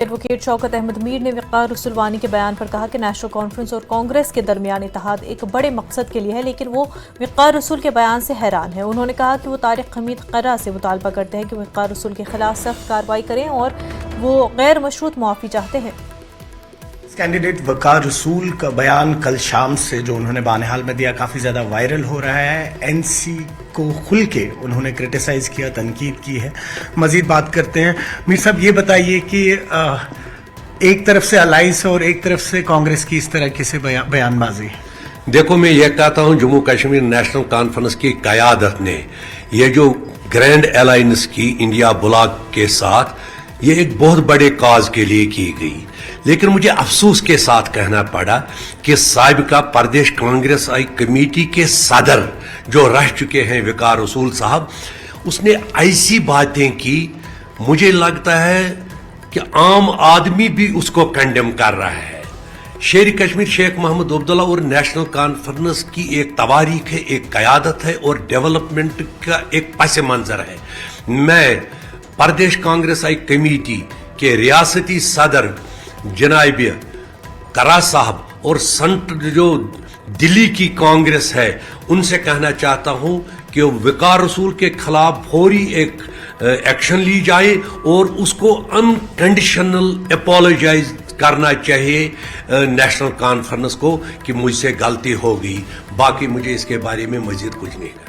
Advocate Shaukat Ahmad میر نے وقار رسول وانی کے بیان پر کہا کہ نیشنل کانفرنس اور کانگریس کے درمیان اتحاد ایک بڑے مقصد کے لیے ہے، لیکن وہ وقار رسول کے بیان سے حیران ہے۔ انہوں نے کہا کہ وہ طارق حمید قرہ سے مطالبہ کرتے ہیں کہ وقار رسول کے خلاف سخت کارروائی کریں اور وہ غیر مشروط معافی چاہتے ہیں۔ کینڈیڈیٹ وقار رسول کا بیان کل شام سے جو انہوں نے بانحال میں دیا کافی زیادہ وائرل ہو رہا ہے۔ این سی کو کھل کے انہوں نے کرٹیسائز کیا، تنقید کی ہے۔ مزید بات کرتے ہیں۔ میر صاحب یہ بتائیے کہ ایک طرف سے الائنس اور ایک طرف سے کانگریس کی اس طرح سے بیان بازی۔ دیکھو میں یہ کہتا ہوں جموں کشمیر نیشنل کانفرنس کی قیادت نے یہ جو گرینڈ الائنس کی انڈیا بلاک کے ساتھ یہ ایک بہت بڑے کاز کے لیے کی گئی، لیکن مجھے افسوس کے ساتھ کہنا پڑا کہ سابقہ پردیش کانگریس کمیٹی کے صدر جو رہ چکے ہیں وقار رسول صاحب، اس نے ایسی باتیں کی مجھے لگتا ہے کہ عام آدمی بھی اس کو کنڈیم کر رہا ہے۔ شیر کشمیر شیخ محمود عبداللہ اور نیشنل کانفرنس کی ایک تواریخ ہے، ایک قیادت ہے اور ڈیولپمنٹ کا ایک پس منظر ہے۔ میں پردیش کانگریس کمیٹی کے ریاستی صدر جناب کرا صاحب اور جو دلی کی کانگریس ہے ان سے کہنا چاہتا ہوں کہ وقار رسول کے خلاف فوری ایک ایکشن لی جائے اور اس کو انکنڈیشنل اپولوجائز کرنا چاہیے نیشنل کانفرنس کو کہ مجھ سے غلطی ہو گئی۔ باقی مجھے اس کے بارے میں مزید کچھ نہیں کہا۔